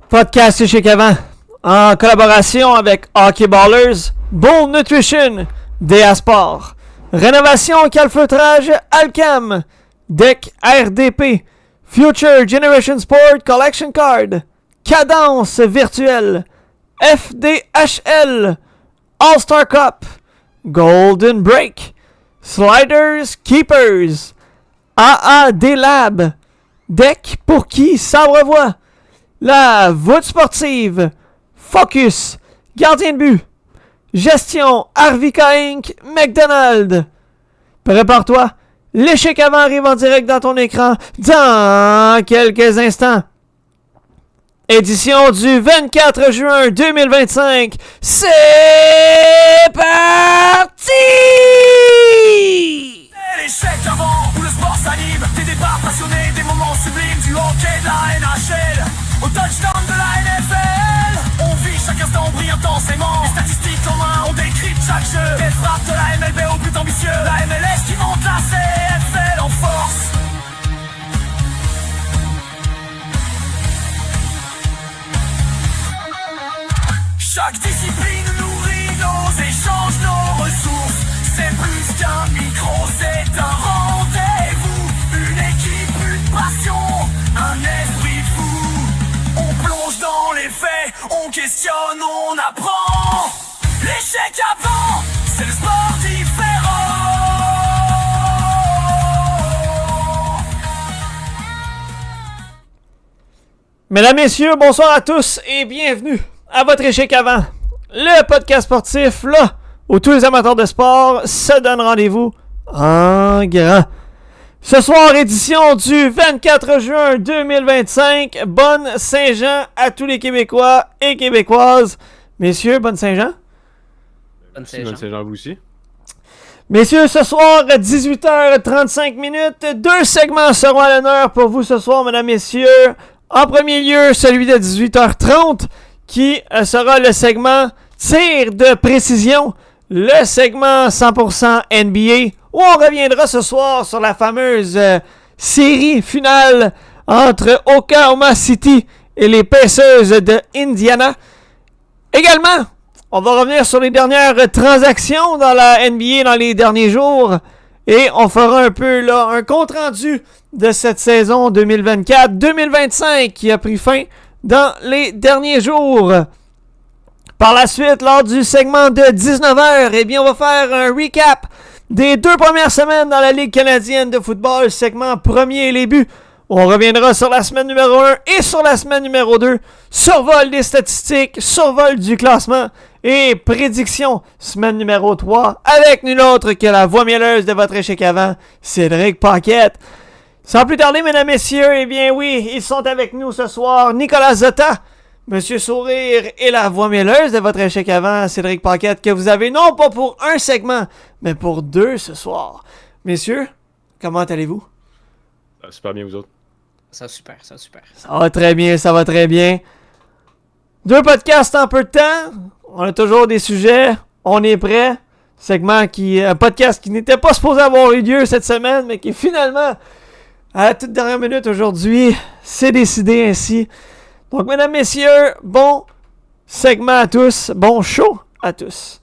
Podcast chez Kevin, en collaboration avec Hockey Ballers, Bull Nutrition, DA Sport, Rénovation Calfeutrage Alcam, Deck RDP, Future Generation Sport Collection Card, Cadence Virtuelle, FDHL, All-Star Cup, Golden Break, Sliders Keepers, AAD Lab, Deck pour qui s'abreuvoit, la voûte sportive, Focus, Gardien de but, Gestion, Arvika Inc., McDonald's. Prépare-toi, l'échec avant arrive en direct dans ton écran dans quelques instants. Édition du 24 juin 2025, c'est parti! L'échec avant où le sport s'anime, des départs passionnés, des moments sublimes du hockey de la NHL au touchdown de la NFL. On vit chaque instant brillant intensément. Les statistiques en main, on décrypte chaque jeu. Des frappes de la MLB au but ambitieux, la MLS qui monte la CFL en force. Chaque discipline nourrit nos échanges, nos ressources. C'est plus qu'un micro, c'est un rendez-vous. Une équipe, une passion, un esprit fou. On plonge dans les faits, on questionne, on apprend. L'échec avant, c'est le sport différent. Mesdames, messieurs, bonsoir à tous et bienvenue à votre échec avant. Le podcast sportif, là, où tous les amateurs de sport se donnent rendez-vous en grand. Ce soir, édition du 24 juin 2025. Bonne Saint-Jean à tous les Québécois et Québécoises. Messieurs, bonne Saint-Jean. Bonne Saint-Jean à vous aussi. Messieurs, ce soir, 18h35, deux segments seront à l'honneur pour vous ce soir, mesdames, messieurs. En premier lieu, celui de 18h30, qui sera le segment tir de précision, le segment 100% NBA, où on reviendra ce soir sur la fameuse série finale entre Oklahoma City et les Pacers de Indiana. Également, on va revenir sur les dernières transactions dans la NBA dans les derniers jours et on fera un peu là un compte-rendu de cette saison 2024-2025 qui a pris fin dans les derniers jours. Par la suite, lors du segment de 19h, eh bien, on va faire un recap des 2 premières semaines dans la Ligue canadienne de football, segment premier et les buts. On reviendra sur la semaine numéro 1 et sur la semaine numéro 2. Survol des statistiques, survol du classement et prédiction semaine numéro 3 avec nul autre que la voix mielleuse de votre échec avant, Cédric Paquette. Sans plus tarder, mesdames, messieurs, eh bien oui, ils sont avec nous ce soir. Nicolas Zota, Monsieur Sourire et la voix mielleuse de votre échec avant, Cédric Paquette, que vous avez non pas pour un segment, mais pour 2 ce soir. Messieurs, comment allez-vous? Super bien, vous autres. Ça super. Ça va très bien, ça va très bien. 2 podcasts en peu de temps. On a toujours des sujets. On est prêt. Un podcast qui n'était pas supposé avoir eu lieu cette semaine, mais qui finalement, à la toute dernière minute aujourd'hui, c'est décidé ainsi. Donc, mesdames, messieurs, bon segment à tous. Bon show à tous.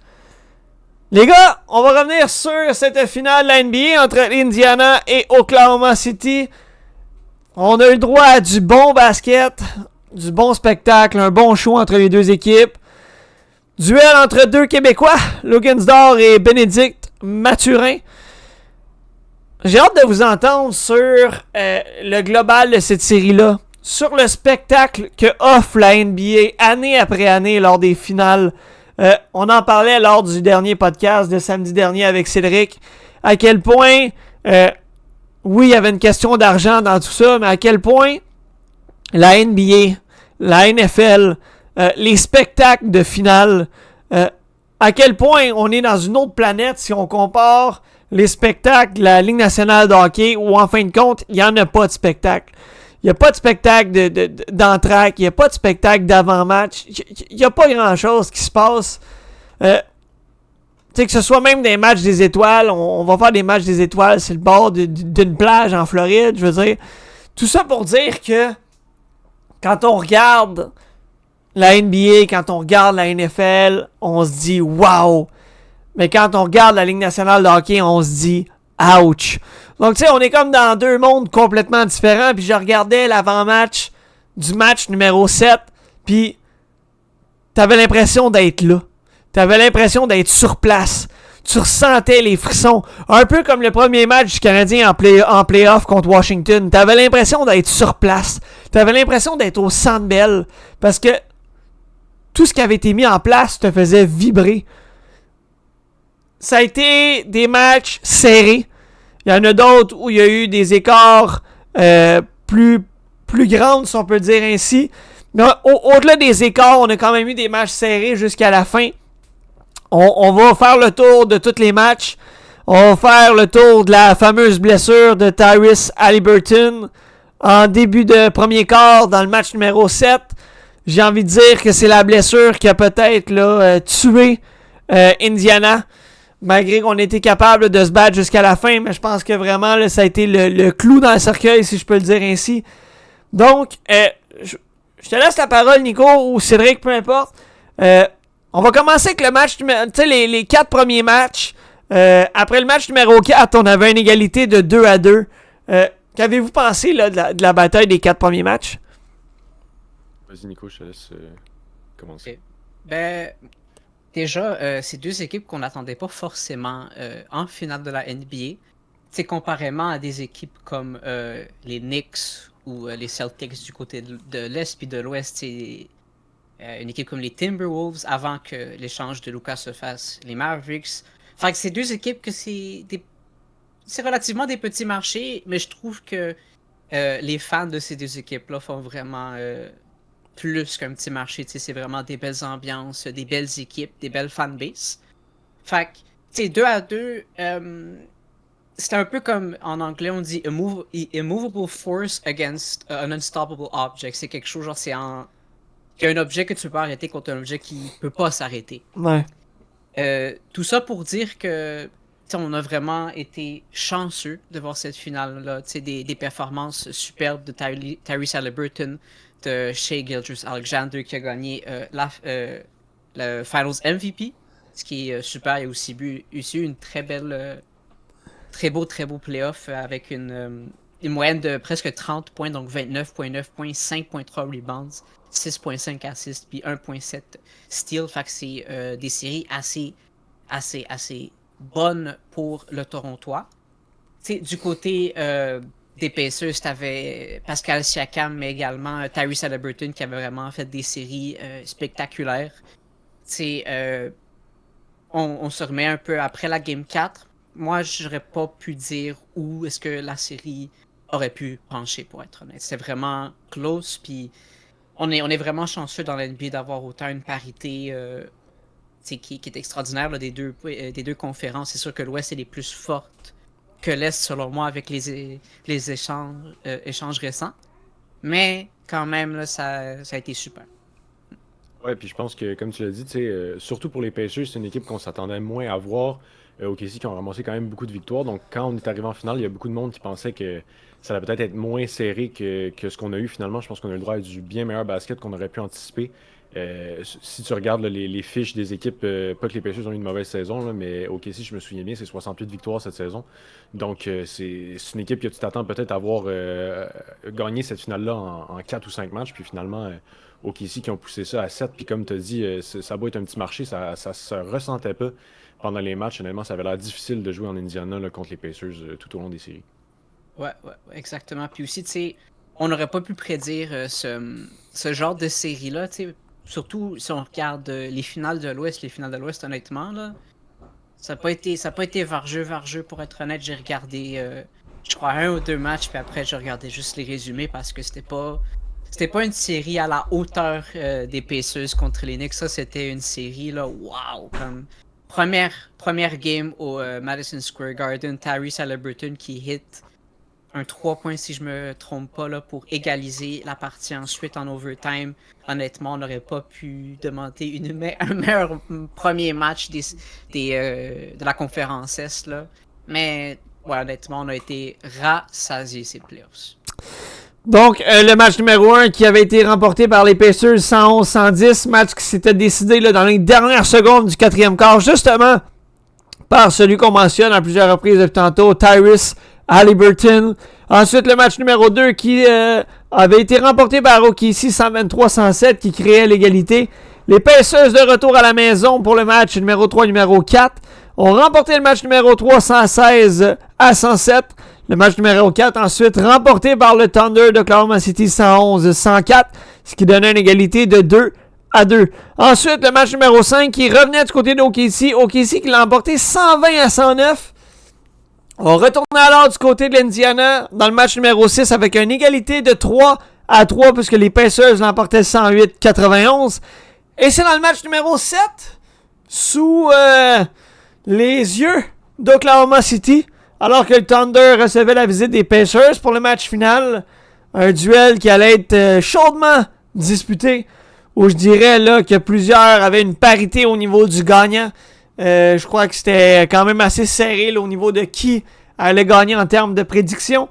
Les gars, on va revenir sur cette finale de la NBA entre Indiana et Oklahoma City. On a eu le droit à du bon basket, du bon spectacle, un bon show entre les deux équipes. Duel entre 2 Québécois, Lugansdor et Bénédicte Mathurin. J'ai hâte de vous entendre sur le global de cette série-là. Sur le spectacle que offre la NBA année après année lors des finales. On en parlait lors du dernier podcast de samedi dernier avec Cédric. À quel point, oui, il y avait une question d'argent dans tout ça, mais à quel point la NBA, la NFL, les spectacles de finale, à quel point on est dans une autre planète si on compare les spectacles de la Ligue nationale de hockey où en fin de compte, il n'y en a pas de spectacle. Il n'y a pas de spectacle d'entraque, il n'y a pas de spectacle d'avant-match, il n'y a pas grand-chose qui se passe. Tu sais, que ce soit même des matchs des étoiles, on va faire des matchs des étoiles sur le bord d'une plage en Floride, je veux dire. Tout ça pour dire que quand on regarde la NBA, quand on regarde la NFL, on se dit « wow ». Mais quand on regarde la Ligue nationale de hockey, on se dit « ouch ». Donc, tu sais, on est comme dans deux mondes complètement différents. Puis je regardais l'avant-match du match numéro 7. Puis t'avais l'impression d'être là. T'avais l'impression d'être sur place. Tu ressentais les frissons. Un peu comme le premier match du Canadien en play-off contre Washington. T'avais l'impression d'être sur place. T'avais l'impression d'être au Centre Bell. Parce que tout ce qui avait été mis en place te faisait vibrer. Ça a été des matchs serrés. Il y en a d'autres où il y a eu des écarts plus grands, si on peut dire ainsi. Mais au-delà des écarts, on a quand même eu des matchs serrés jusqu'à la fin. On va faire le tour de tous les matchs. On va faire le tour de la fameuse blessure de Tyrese Haliburton en début de premier quart dans le match numéro 7. J'ai envie de dire que c'est la blessure qui a peut-être tué Indiana. Malgré qu'on ait été capable de se battre jusqu'à la fin, mais je pense que vraiment, là, ça a été le clou dans le cercueil, si je peux le dire ainsi. Donc, je te laisse la parole, Nico, ou Cédric, peu importe. On va commencer avec le match, tu sais, les 4 premiers matchs. Après le match numéro 4, on avait une égalité de 2-2. Qu'avez-vous pensé là, de la bataille des 4 premiers matchs? Vas-y, Nico, je te laisse commencer. Okay. Ben... Déjà, c'est deux équipes qu'on n'attendait pas forcément en finale de la NBA. C'est comparément à des équipes comme les Knicks ou les Celtics du côté de l'Est puis de l'Ouest. C'est une équipe comme les Timberwolves avant que l'échange de Lucas se fasse, les Mavericks. Fait que c'est deux équipes que c'est relativement des petits marchés, mais je trouve que les fans de ces deux équipes-là font vraiment... plus qu'un petit marché, c'est vraiment des belles ambiances, des belles équipes, des belles fanbases. Fait que, tu sais, 2-2, c'est un peu comme en anglais on dit immovable force against an unstoppable object. C'est quelque chose, genre, c'est un objet que tu peux arrêter contre un objet qui peut pas s'arrêter. Ouais. Tout ça pour dire que, on a vraiment été chanceux de voir cette finale-là, des performances superbes de Tyrese Haliburton, de Shai Gilgeous-Alexander qui a gagné le Finals MVP, ce qui est super. Il y a aussi eu une très belle, très beau playoff avec une moyenne de presque 30 points, donc 29.9 points, 5.3 rebounds, 6.5 assists, puis 1.7 steals. Fait que c'est des séries assez bonnes pour le Torontois. T'sais, du côté des Pacers, t'avais Pascal Siakam, mais également Tyrese Haliburton qui avait vraiment fait des séries spectaculaires. On se remet un peu après la Game 4. Moi, j'aurais pas pu dire où est-ce que la série aurait pu pencher, pour être honnête. C'était vraiment close, puis on est vraiment chanceux dans l'NBA d'avoir autant une parité qui est extraordinaire là, des deux conférences. C'est sûr que l'Ouest est les plus fortes que l'Est, selon moi, avec les échanges récents. Mais quand même, là, ça a été super. Ouais, puis je pense que, comme tu l'as dit, surtout pour les Pacers, c'est une équipe qu'on s'attendait moins à voir. OKC qui ont ramassé quand même beaucoup de victoires. Donc, quand on est arrivé en finale, il y a beaucoup de monde qui pensait que ça allait peut-être être moins serré que ce qu'on a eu finalement. Je pense qu'on a eu le droit à du bien meilleur basket qu'on aurait pu anticiper. Si tu regardes là, les fiches des équipes, pas que les Pacers ont eu une mauvaise saison, là, mais OKC, je me souviens bien, c'est 68 victoires cette saison. Donc, c'est une équipe que tu t'attends peut-être à voir gagner cette finale-là en 4 ou 5 matchs. Puis finalement, OKC qui ont poussé ça à 7. Puis comme tu as dit, ça doit être un petit marché, ça se ressentait pas pendant les matchs, honnêtement, ça avait l'air difficile de jouer en Indiana là, contre les Pacers tout au long des séries. Ouais, exactement. Puis aussi, tu sais, on n'aurait pas pu prédire ce genre de série-là, tu sais. Surtout si on regarde les finales de l'Ouest. Les finales de l'Ouest, honnêtement, là, ça n'a pas été vargeux, pour être honnête. J'ai regardé, je crois, 1 ou 2 matchs, puis après, j'ai regardé juste les résumés parce que c'était pas une série à la hauteur des Pacers contre les Knicks. Ça, c'était une série, là, wow! Comme première game au Madison Square Garden, Tyrese Haliburton qui hit un 3 points, si je me trompe pas, là, pour égaliser la partie ensuite en overtime. Honnêtement, on n'aurait pas pu demander un meilleur premier match de la conférence Est. Là. Mais ouais, honnêtement, on a été rassasiés ces playoffs. Donc, le match numéro 1 qui avait été remporté par les Pacers 111-110, match qui s'était décidé là, dans les dernières secondes du 4e quart, justement par celui qu'on mentionne à plusieurs reprises depuis tantôt, Tyrese Haliburton. Ensuite, le match numéro 2 qui avait été remporté par OKC 123-107 qui créait l'égalité. Les Pacers de retour à la maison pour le match numéro 3 numéro 4 ont remporté le match numéro 3 116-107. Le match numéro 4 ensuite remporté par le Thunder d'Oklahoma City 111-104, ce qui donnait une égalité de 2-2. Ensuite, le match numéro 5 qui revenait du côté d'OKC. OKC qui l'a emporté 120-109. On retourne alors du côté de l'Indiana dans le match numéro 6 avec une égalité de 3-3 puisque les Pacers l'emportaient 108-91. Et c'est dans le match numéro 7 sous les yeux d'Oklahoma City alors que le Thunder recevait la visite des Pacers pour le match final. Un duel qui allait être chaudement disputé où je dirais là que plusieurs avaient une parité au niveau du gagnant. Je crois que c'était quand même assez serré là, au niveau de qui allait gagner en termes de prédiction.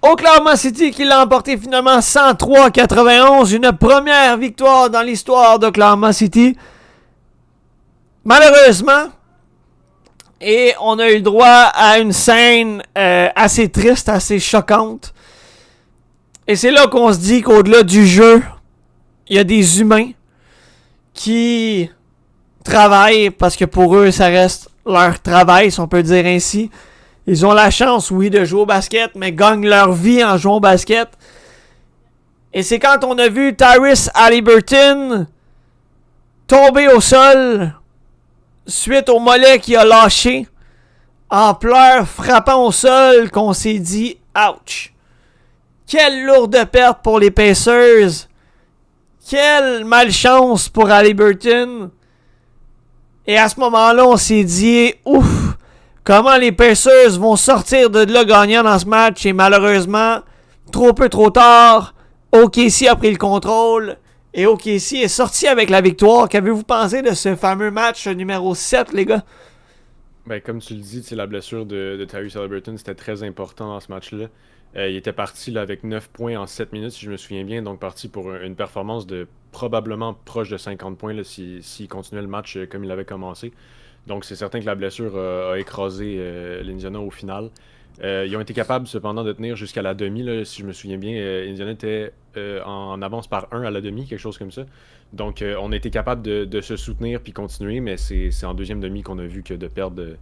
Oklahoma City qui l'a emporté finalement 103-91. Une première victoire dans l'histoire d'Oklahoma City. Malheureusement, et on a eu le droit à une scène assez triste, assez choquante. Et c'est là qu'on se dit qu'au-delà du jeu, il y a des humains qui travaillent parce que pour eux, ça reste leur travail, si on peut dire ainsi. Ils ont la chance, oui, de jouer au basket, mais gagnent leur vie en jouant au basket. Et c'est quand on a vu Tyrese Haliburton tomber au sol suite au mollet qui a lâché en pleurs frappant au sol qu'on s'est dit « Ouch! » Quelle lourde perte pour les Pacers! Quelle malchance pour Haliburton! Et à ce moment-là, on s'est dit « Ouf! Comment les Pacers vont sortir de là gagnant dans ce match? » Et malheureusement, trop peu trop tard, OKC a pris le contrôle. Et OKC est sorti avec la victoire. Qu'avez-vous pensé de ce fameux match numéro 7, les gars? Ben, comme tu le dis, la blessure de Tyrese Haliburton, c'était très important dans ce match-là. Il était parti là, avec 9 points en 7 minutes, si je me souviens bien. Donc parti pour une performance de probablement proche de 50 points s'il continuait le match comme il avait commencé. Donc c'est certain que la blessure a écrasé l'Indiana au final. Ils ont été capables cependant de tenir jusqu'à la demi, là, si je me souviens bien. Indiana était en avance par 1 à la demi, quelque chose comme ça. Donc on a été capable de se soutenir puis continuer, mais c'est en deuxième demi qu'on a vu que de perdre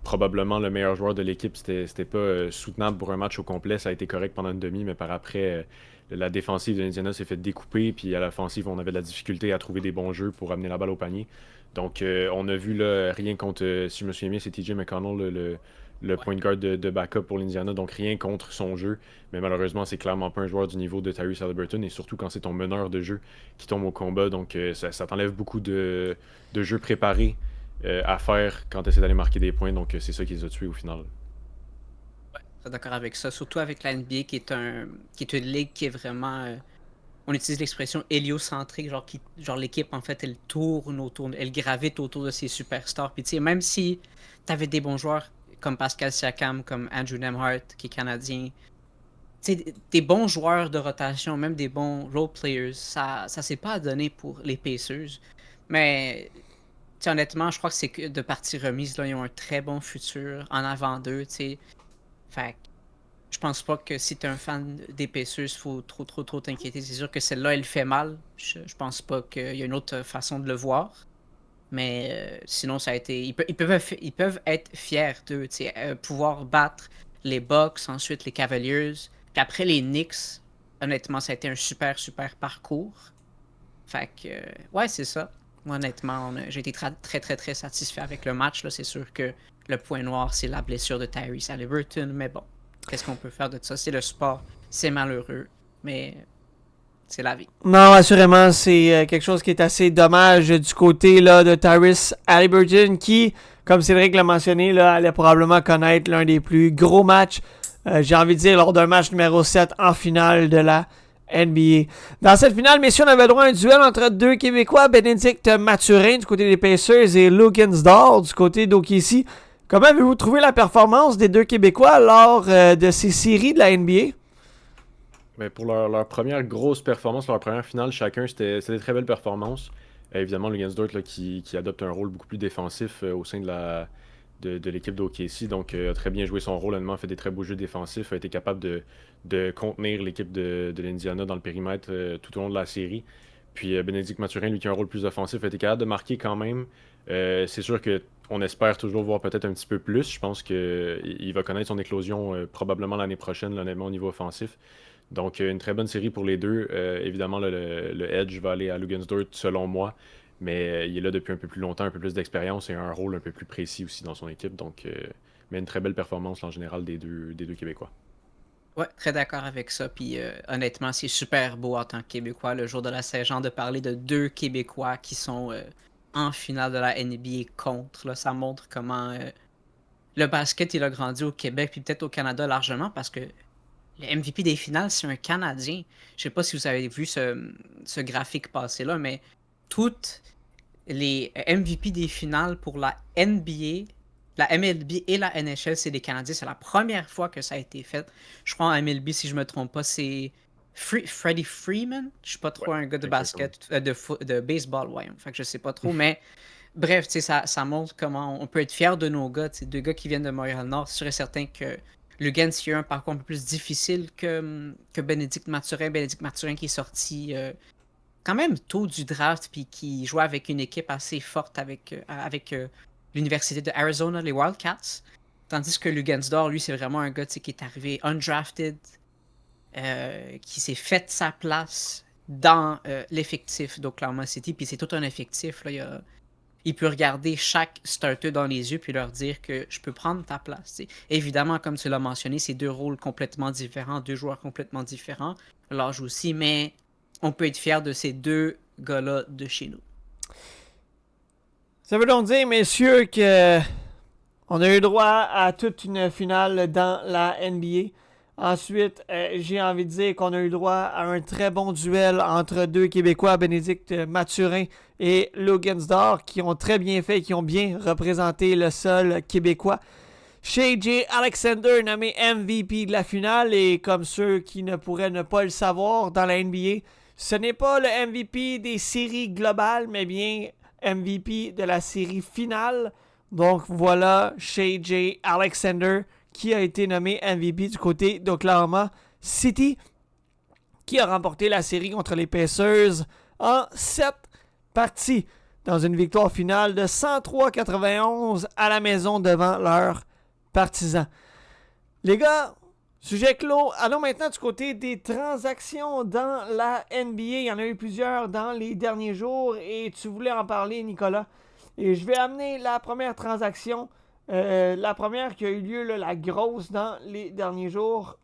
probablement le meilleur joueur de l'équipe, c'était pas soutenable pour un match au complet. Ça a été correct pendant une demi, mais par après, la défensive de l'Indiana s'est fait découper, puis à l'offensive, on avait de la difficulté à trouver des bons jeux pour amener la balle au panier. Donc on a vu là, rien contre, si je me souviens bien, c'est TJ McConnell, le point guard de backup pour l'Indiana, donc rien contre son jeu, mais malheureusement c'est clairement pas un joueur du niveau de Tyrese Haliburton, et surtout quand c'est ton meneur de jeu qui tombe au combat, donc ça t'enlève beaucoup de jeux préparés à faire quand tu essaies d'aller marquer des points, donc c'est ça qui les a tués au final. Ouais, je suis d'accord avec ça, surtout avec la NBA qui est une ligue qui est vraiment... on utilise l'expression héliocentrique, genre l'équipe en fait elle tourne autour, elle gravite autour de ses superstars, puis tu sais, même si t'avais des bons joueurs comme Pascal Siakam, comme Andrew Nembhard, qui est canadien. Des bons joueurs de rotation, même des bons role players, ça s'est pas donné pour les Pacers. Mais honnêtement, je crois que c'est que de partie remise, là, ils ont un très bon futur en avant d'eux. Fait que je pense pas que si t'es un fan des Pacers, faut trop t'inquiéter. C'est sûr que celle-là, elle fait mal. Je pense pas qu'il y a une autre façon de le voir. Mais sinon, ça a été. Ils peuvent être fiers d'eux, tu sais, pouvoir battre les Bucks, ensuite les Cavaliers, puis après les Knicks. Honnêtement, ça a été un super, super parcours. Fait que, ouais, c'est ça. Moi, honnêtement, j'ai été très, très, très satisfait avec le match. Là. C'est sûr que le point noir, c'est la blessure de Tyrese Haliburton. Mais bon, qu'est-ce qu'on peut faire de ça? C'est le sport. C'est malheureux. Mais c'est la vie. Non, assurément, c'est quelque chose qui est assez dommage du côté là, de Tyrese Haliburton qui, comme Cédric l'a mentionné, là, allait probablement connaître l'un des plus gros matchs, j'ai envie de dire, lors d'un match numéro 7 en finale de la NBA. Dans cette finale, messieurs, on avait droit à un duel entre deux Québécois, Bénédicte Mathurin du côté des Pacers et Luguentz-Dort du côté d'OKC. Comment avez-vous trouvé la performance des deux Québécois lors de ces séries de la NBA? Mais pour leur première grosse performance, leur première finale, chacun, c'était des très belles performances. Évidemment, le Luguentz-Dort là, qui adopte un rôle beaucoup plus défensif au sein de l'équipe d'OKC. Donc, a très bien joué son rôle, honnêtement, fait des très beaux jeux défensifs, a été capable de contenir l'équipe de l'Indiana dans le périmètre tout au long de la série. Puis, Bénédicte Mathurin, lui qui a un rôle plus offensif, a été capable de marquer quand même. C'est sûr qu'on espère toujours voir peut-être un petit peu plus. Je pense qu'il va connaître son éclosion probablement l'année prochaine, là, honnêtement, au niveau offensif. Donc, une très bonne série pour les deux. Évidemment, là, le Edge va aller à Luguentz-Dort, selon moi. Mais il est là depuis un peu plus longtemps, un peu plus d'expérience et un rôle un peu plus précis aussi dans son équipe. Donc, mais une très belle performance là, en général des deux Québécois. Ouais, très d'accord avec ça. Puis honnêtement, c'est super beau en tant que Québécois, le jour de la Saint-Jean, de parler de deux Québécois qui sont en finale de la NBA contre. Là, ça montre comment le basket, il a grandi au Québec, puis peut-être au Canada largement, parce que le MVP des finales, c'est un Canadien. Je sais pas si vous avez vu ce graphique passer là, mais toutes les MVP des finales pour la NBA, la MLB et la NHL, c'est des Canadiens. C'est la première fois que ça a été fait. Je crois en MLB, si je me trompe pas, c'est Freddie Freeman. Je suis pas trop un gars de exactement. basket, de baseball, ouais. Fait que je sais pas trop, mais bref, tu sais, ça montre comment on peut être fier de nos gars. Tu sais, deux gars qui viennent de Montréal-Nord. C'est sûr et certain que Luguentz a eu un parcours un peu plus difficile que Bénédicte Mathurin. Bénédicte Mathurin qui est sorti quand même tôt du draft puis qui jouait avec une équipe assez forte avec l'université de Arizona, les Wildcats. Tandis que Luguentz-Dort, lui, c'est vraiment un gars qui est arrivé undrafted, qui s'est fait sa place dans l'effectif d'Oklahoma City. Puis c'est tout un effectif. Là, il peut regarder chaque starter dans les yeux puis leur dire que je peux prendre ta place. T'sais. Évidemment, comme tu l'as mentionné, c'est deux rôles complètement différents, deux joueurs complètement différents, l'âge aussi, mais on peut être fier de ces deux gars-là de chez nous. Ça veut donc dire, messieurs, que on a eu droit à toute une finale dans la NBA. Ensuite, j'ai envie de dire qu'on a eu droit à un très bon duel entre deux Québécois, Bénédicte Mathurin et Luguentz-Dort, qui ont très bien fait, qui ont bien représenté le sol québécois. Shai Alexander, nommé MVP de la finale, et comme ceux qui ne pourraient ne pas le savoir dans la NBA, ce n'est pas le MVP des séries globales, mais bien MVP de la série finale. Donc voilà, Shai Alexander, qui a été nommé MVP du côté d'Oklahoma City, qui a remporté la série contre les Pacers en 7 parties, dans une victoire finale de 103-91 à la maison devant leurs partisans. Les gars, sujet clos. Allons maintenant du côté des transactions dans la NBA. Il y en a eu plusieurs dans les derniers jours et tu voulais en parler, Nicolas. Et je vais amener la première transaction. La première qui a eu lieu, là, la grosse dans les derniers jours.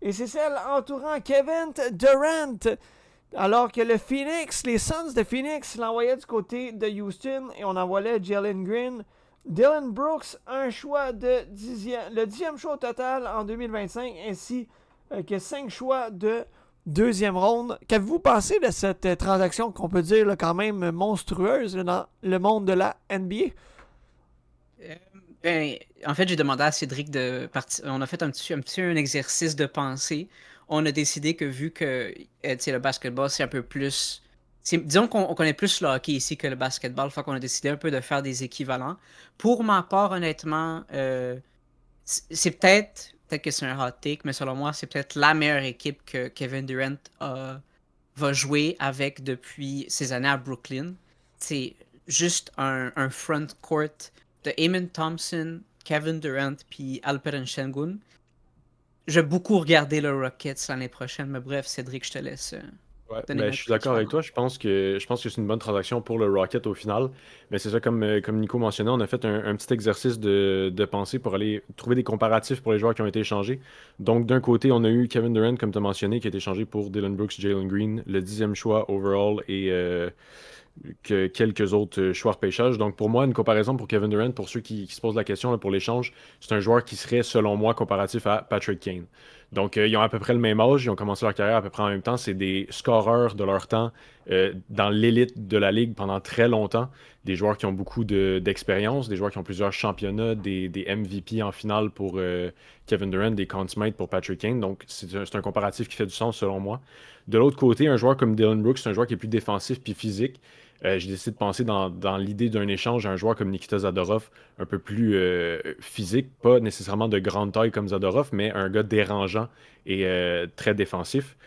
Et c'est celle entourant Kevin Durant. Alors que le Phoenix, les Suns de Phoenix l'envoyaient du côté de Houston et on envoyait Jalen Green. Dylan Brooks, un choix le 10e choix au total en 2025, ainsi que 5 choix de deuxième ronde. Qu'avez-vous pensé de cette transaction qu'on peut dire là, quand même monstrueuse là, dans le monde de la NBA? En fait, j'ai demandé à Cédric de partir. On a fait un exercice de pensée. On a décidé que vu que le basketball, c'est un peu plus. Disons qu'on connaît plus le hockey ici que le basketball. Fait qu'on a décidé un peu de faire des équivalents. Pour ma part, honnêtement, c'est peut-être que c'est un hot take, mais selon moi, c'est peut-être la meilleure équipe que Kevin Durant va jouer avec depuis ses années à Brooklyn. juste un front court de Eamon Thompson, Kevin Durant puis Alperen Şengün. Je vais beaucoup regarder le Rockets l'année prochaine, mais bref, Cédric, je te laisse Ouais, donner ben, mon je suis d'accord opinion avec avant. toi. Je pense que c'est une bonne transaction pour le Rocket au final. Mais c'est ça, comme Nico mentionnait, on a fait un petit exercice de pensée pour aller trouver des comparatifs pour les joueurs qui ont été échangés. Donc, d'un côté, on a eu Kevin Durant, comme tu as mentionné, qui a été échangé pour Dylan Brooks, Jalen Green, le 10e choix overall et que quelques autres choix repêchage. Donc pour moi, une comparaison pour Kevin Durant, pour ceux qui se posent la question là, pour l'échange, c'est un joueur qui serait, selon moi, comparatif à Patrick Kane. Donc ils ont à peu près le même âge, ils ont commencé leur carrière à peu près en même temps. C'est des scoreurs de leur temps dans l'élite de la ligue pendant très longtemps. Des joueurs qui ont beaucoup d'expérience, des joueurs qui ont plusieurs championnats, des MVP en finale pour Kevin Durant, des Conn Smythe pour Patrick Kane. Donc c'est un comparatif qui fait du sens selon moi. De l'autre côté, un joueur comme Dylan Brooks, c'est un joueur qui est plus défensif puis physique. J'ai décidé de penser dans l'idée d'un échange à un joueur comme Nikita Zadorov, un peu plus physique, pas nécessairement de grande taille comme Zadorov, mais un gars dérangeant et très défensif.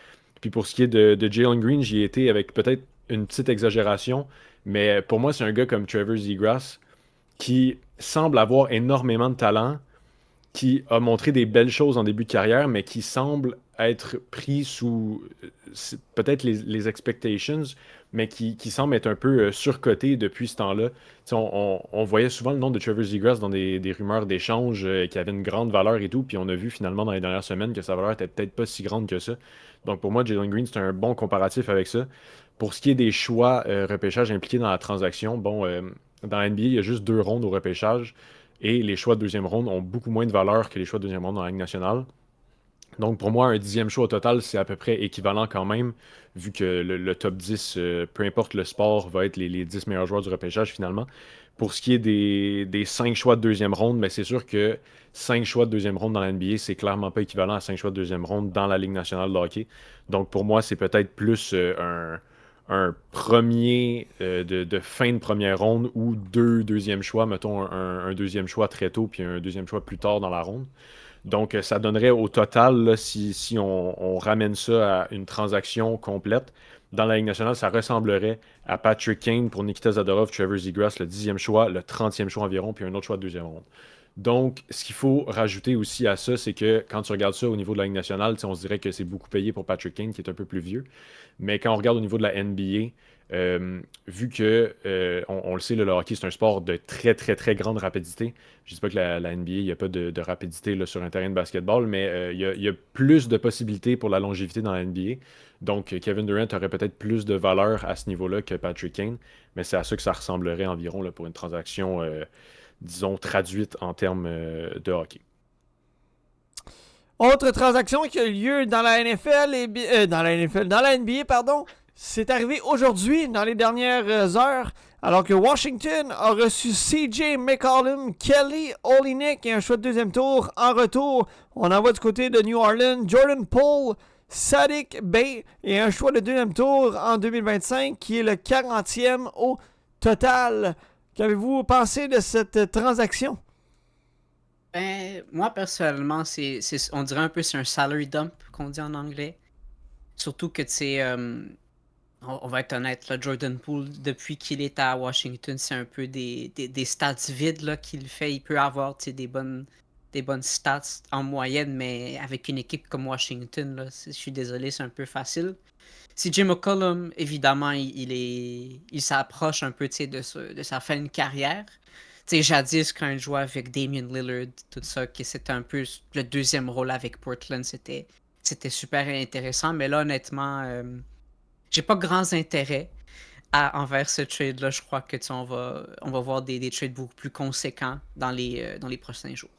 Puis pour ce qui est de Jalen Green, j'y ai été avec peut-être une petite exagération, mais pour moi, c'est un gars comme Trevor Zegras qui semble avoir énormément de talent, qui a montré des belles choses en début de carrière, mais qui semble être pris sous peut-être les expectations, mais qui semble être un peu surcoté depuis ce temps-là. Tu sais, on voyait souvent le nom de Trevor Zegras dans des rumeurs d'échange qui avaient une grande valeur et tout, puis on a vu finalement dans les dernières semaines que sa valeur était peut-être pas si grande que ça. Donc pour moi, Jalen Green, c'est un bon comparatif avec ça. Pour ce qui est des choix repêchage impliqués dans la transaction, bon, dans la NBA, il y a juste 2 rondes au repêchage. Et les choix de deuxième ronde ont beaucoup moins de valeur que les choix de deuxième ronde dans la Ligue nationale. Donc pour moi, un 10e choix au total, c'est à peu près équivalent quand même, vu que le top 10, peu importe le sport, va être les 10 meilleurs joueurs du repêchage finalement. Pour ce qui est des 5 choix de deuxième ronde, mais c'est sûr que 5 choix de deuxième ronde dans la NBA, c'est clairement pas équivalent à 5 choix de deuxième ronde dans la Ligue nationale de hockey. Donc pour moi, c'est peut-être plus un premier de fin de première ronde ou 2 deuxièmes choix, mettons un deuxième choix très tôt puis un deuxième choix plus tard dans la ronde. Donc, ça donnerait au total, là, si on ramène ça à une transaction complète, dans la Ligue nationale, ça ressemblerait à Patrick Kane pour Nikita Zadorov, Trevor Zegras, le 10e choix, le 30e choix environ, puis un autre choix de deuxième ronde. Donc, ce qu'il faut rajouter aussi à ça, c'est que quand tu regardes ça au niveau de la Ligue nationale, tu sais, on se dirait que c'est beaucoup payé pour Patrick Kane, qui est un peu plus vieux. Mais quand on regarde au niveau de la NBA, vu que, on le sait, le hockey, c'est un sport de très, très, très grande rapidité. Je ne dis pas que la NBA, il n'y a pas de rapidité là, sur un terrain de basketball, mais il y a plus de possibilités pour la longévité dans la NBA. Donc, Kevin Durant aurait peut-être plus de valeur à ce niveau-là que Patrick Kane, mais c'est à ça que ça ressemblerait environ là, pour une transaction, disons, traduite en termes de hockey. Autre transaction qui a lieu dans la NFL dans la NBA, pardon, c'est arrivé aujourd'hui, dans les dernières heures, alors que Washington a reçu CJ McCollum, Kelly Olynyk et un choix de deuxième tour. En retour, on envoie du côté de New Orleans Jordan Poole, Sadiq Bey et un choix de deuxième tour en 2025 qui est le 40e au total. Qu'avez-vous pensé de cette transaction? Ben, moi, personnellement, on dirait un peu c'est un salary dump qu'on dit en anglais. Surtout que, tu sais, on va être honnête, là, Jordan Poole, depuis qu'il est à Washington, c'est un peu des stats vides là, qu'il fait. Il peut avoir tu sais, des bonnes stats en moyenne, mais avec une équipe comme Washington, là, je suis désolé, c'est un peu facile. CJ McCollum, évidemment, il s'approche un peu tu sais, de sa fin de carrière. Tu sais, jadis, quand il jouait avec Damian Lillard, tout ça, que c'était un peu le deuxième rôle avec Portland, c'était super intéressant. Mais là, honnêtement, j'ai pas grands intérêts envers ce trade-là. Je crois que tu sais, on va voir des trades beaucoup plus conséquents dans les prochains jours.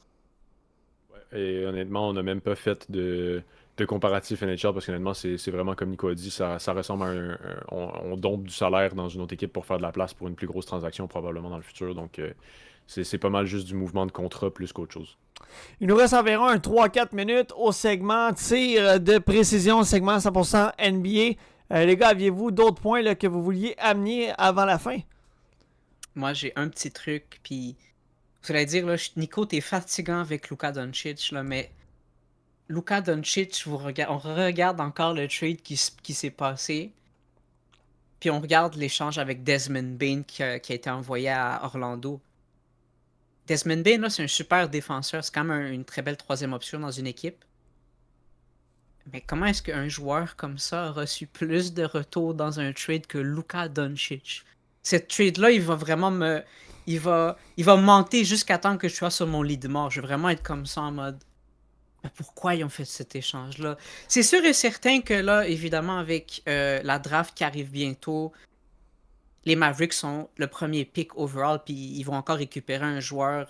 Et honnêtement, on n'a même pas fait de comparatif NHL parce qu'honnêtement, c'est vraiment comme Nico a dit, ça ressemble à on dompe du salaire dans une autre équipe pour faire de la place pour une plus grosse transaction probablement dans le futur. Donc, c'est pas mal juste du mouvement de contrat plus qu'autre chose. Il nous reste environ un 3-4 minutes au segment tir de précision, segment 100% NBA. Les gars, aviez-vous d'autres points là, que vous vouliez amener avant la fin? Moi, j'ai un petit truc, puis vous allez dire, là, Nico, t'es fatigant avec Luka Doncic, là, mais Luka Doncic, on regarde encore le trade qui s'est passé. Puis on regarde l'échange avec Desmond Bane qui a été envoyé à Orlando. Desmond Bane, là, c'est un super défenseur. C'est quand même une très belle troisième option dans une équipe. Mais comment est-ce qu'un joueur comme ça a reçu plus de retours dans un trade que Luka Doncic? Cette trade-là, il va vraiment me... Il va me monter jusqu'à temps que je sois sur mon lit de mort. Je vais vraiment être comme ça en mode... Mais pourquoi ils ont fait cet échange-là? C'est sûr et certain que là, évidemment, avec la draft qui arrive bientôt, les Mavericks sont le premier pick overall, puis ils vont encore récupérer un joueur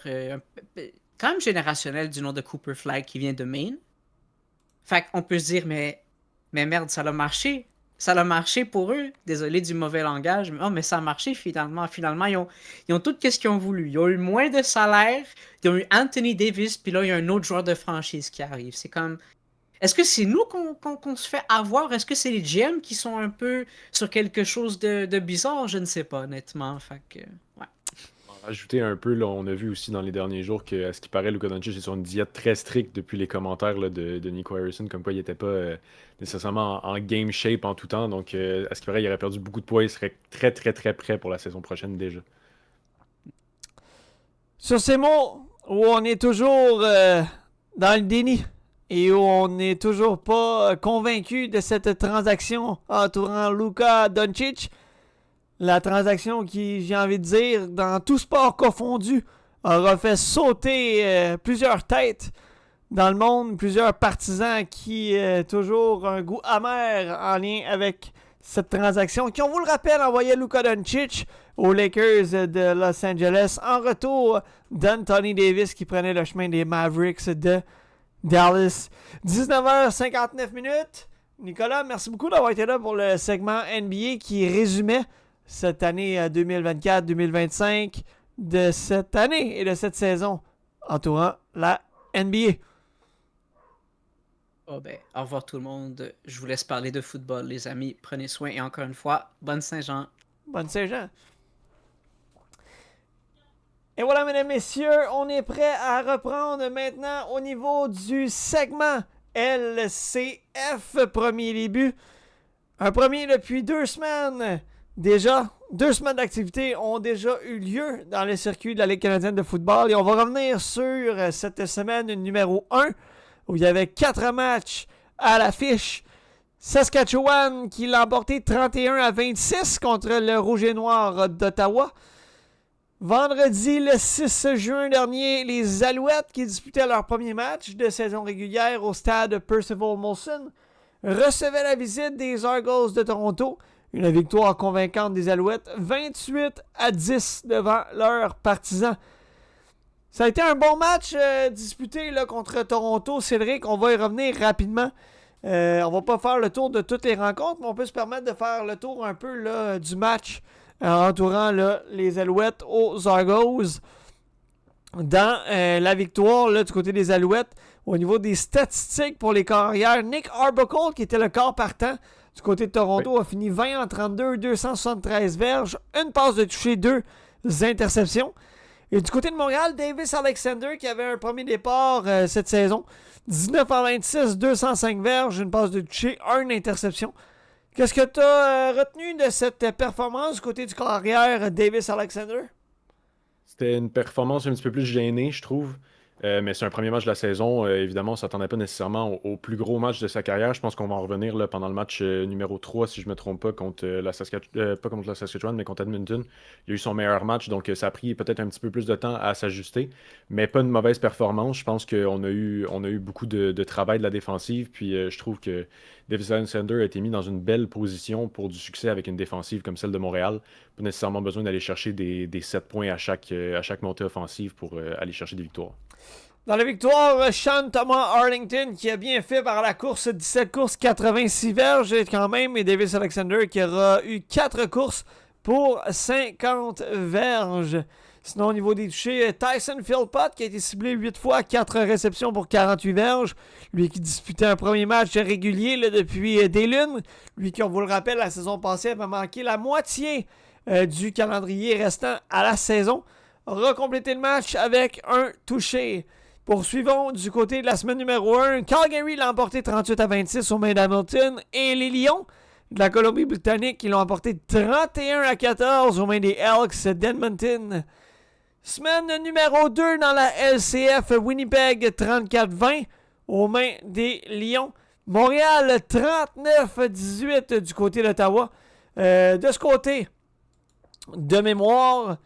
quand même générationnel du nom de Cooper Flag qui vient de Maine. Fait qu'on peut se dire, mais merde, ça a marché. Ça a marché pour eux. Désolé du mauvais langage, mais, mais ça a marché finalement. Finalement, ils ont tout ce qu'ils ont voulu. Ils ont eu moins de salaire, ils ont eu Anthony Davis, puis là, il y a un autre joueur de franchise qui arrive. C'est comme... Est-ce que c'est nous qu'on se fait avoir? Est-ce que c'est les GM qui sont un peu sur quelque chose de bizarre? Je ne sais pas, honnêtement. Fait que, ouais. Ajouter un peu, là, on a vu aussi dans les derniers jours que, à ce qui paraît, Luka Doncic est sur une diète très stricte depuis les commentaires là, de Nico Harrison, comme quoi il n'était pas nécessairement en game shape en tout temps. Donc, à ce qui paraît, il aurait perdu beaucoup de poids. Il serait très, très, très prêt pour la saison prochaine déjà. Sur ces mots, où on est toujours dans le déni et où on n'est toujours pas convaincu de cette transaction entourant Luka Doncic, la transaction qui, j'ai envie de dire, dans tout sport confondu, aura fait sauter plusieurs têtes dans le monde, plusieurs partisans qui toujours un goût amer en lien avec cette transaction, qui, on vous le rappelle, envoyait Luka Doncic aux Lakers de Los Angeles en retour d'Anthony Davis qui prenait le chemin des Mavericks de Dallas. 19h59. Nicolas, merci beaucoup d'avoir été là pour le segment NBA qui résumait cette année 2024-2025 de cette année et de cette saison entourant la NBA. Oh ben, au revoir tout le monde. Je vous laisse parler de football, les amis. Prenez soin et encore une fois, bonne Saint-Jean. Bonne Saint-Jean. Et voilà, mesdames, messieurs, on est prêt à reprendre maintenant au niveau du segment LCF. Premier début. Un premier depuis 2 semaines. Déjà, 2 semaines d'activité ont déjà eu lieu dans le circuit de la Ligue canadienne de football. Et on va revenir sur cette semaine numéro 1, où il y avait 4 matchs à l'affiche. Saskatchewan qui l'a emporté 31-26 contre le Rouge et Noir d'Ottawa. Vendredi, le 6 juin dernier, les Alouettes qui disputaient leur premier match de saison régulière au stade Percival Molson recevaient la visite des Argos de Toronto. Une victoire convaincante des Alouettes, 28-10 devant leurs partisans. Ça a été un bon match disputé là, contre Toronto. Cédric, on va y revenir rapidement. On va pas faire le tour de toutes les rencontres, mais on peut se permettre de faire le tour un peu là, du match entourant là, les Alouettes aux Argos. Dans la victoire là, du côté des Alouettes, au niveau des statistiques pour les carrières, Nick Arbuckle, qui était le quart partant du côté de Toronto, a fini 20 en 32, 273 verges, une passe de toucher, 2 interceptions. Et du côté de Montréal, Davis Alexander, qui avait un premier départ cette saison, 19 en 26, 205 verges, une passe de toucher, 1 interception. Qu'est-ce que tu as retenu de cette performance du côté du carrière Davis Alexander? C'était une performance un petit peu plus gênée, je trouve. Mais c'est un premier match de la saison. Évidemment, on ne s'attendait pas nécessairement au plus gros match de sa carrière. Je pense qu'on va en revenir là, pendant le match numéro 3, si je ne me trompe pas, contre pas contre la Saskatchewan, mais contre Edmonton. Il a eu son meilleur match, donc ça a pris peut-être un petit peu plus de temps à s'ajuster. Mais pas une mauvaise performance. Je pense qu'on a eu beaucoup de travail de la défensive. Puis je trouve que Davis Alexander a été mis dans une belle position pour du succès avec une défensive comme celle de Montréal. Pas nécessairement besoin d'aller chercher des 7 points à chaque montée offensive pour aller chercher des victoires. Dans la victoire, Sean Thomas Arlington qui a bien fait par la course, 17 courses, 86 verges quand même, et Davis Alexander qui aura eu 4 courses pour 50 verges. Sinon, au niveau des touchés, Tyson Philpott qui a été ciblé 8 fois, 4 réceptions pour 48 verges. Lui qui disputait un premier match régulier là, depuis des lunes. Lui qui, on vous le rappelle, la saison passée avait manqué la moitié du calendrier restant à la saison. Aura complété le match avec un touché. Poursuivons du côté de la semaine numéro 1. Calgary l'a emporté 38-26 aux mains d'Hamilton. Et les Lions de la Colombie-Britannique qui l'ont emporté 31-14 aux mains des Elks d'Edmonton. Semaine numéro 2 dans la LCF, Winnipeg 34-20 aux mains des Lions. Montréal 39-18 du côté d'Ottawa. De ce côté, de mémoire,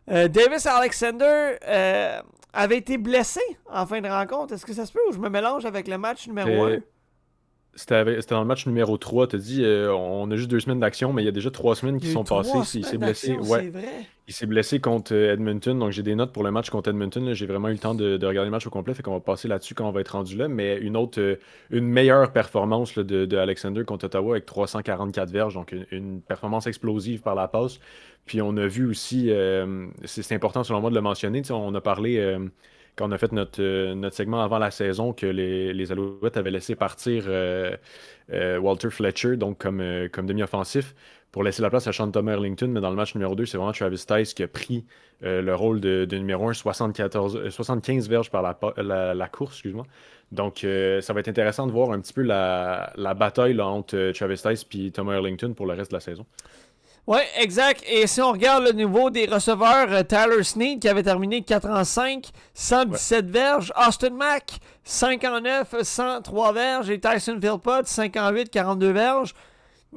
Davis Alexander avait été blessé en fin de rencontre. Est-ce que ça se peut ou je me mélange avec le match numéro 1? C'était dans le match numéro 3. Tu as dit, on a juste 2 semaines d'action, mais il y a déjà 3 semaines qui sont passées. Il s'est blessé. C'est vrai. Il s'est blessé contre Edmonton, donc j'ai des notes pour le match contre Edmonton. Là. J'ai vraiment eu le temps de regarder le match au complet, fait qu'on va passer là-dessus quand on va être rendu là. Mais une meilleure performance là, de Alexander contre Ottawa avec 344 verges, donc une performance explosive par la passe. Puis on a vu aussi, c'est important selon moi de le mentionner, on a parlé quand on a fait notre segment avant la saison que les Alouettes avaient laissé partir Walter Fletcher, donc comme demi-offensif, pour laisser la place à Sean Thomas Erlington, mais dans le match numéro 2, c'est vraiment Travis Tice qui a pris le rôle de numéro 1, 75 verges par la course, excuse-moi. Donc, ça va être intéressant de voir un petit peu la bataille là, entre Travis Tice et Thomas Erlington pour le reste de la saison. Oui, exact. Et si on regarde le niveau des receveurs, Tyler Snead qui avait terminé 4-5, 117 verges. Austin Mack, 5-9, 103 verges. Et Tyson Philpott, 5-8, 42 verges.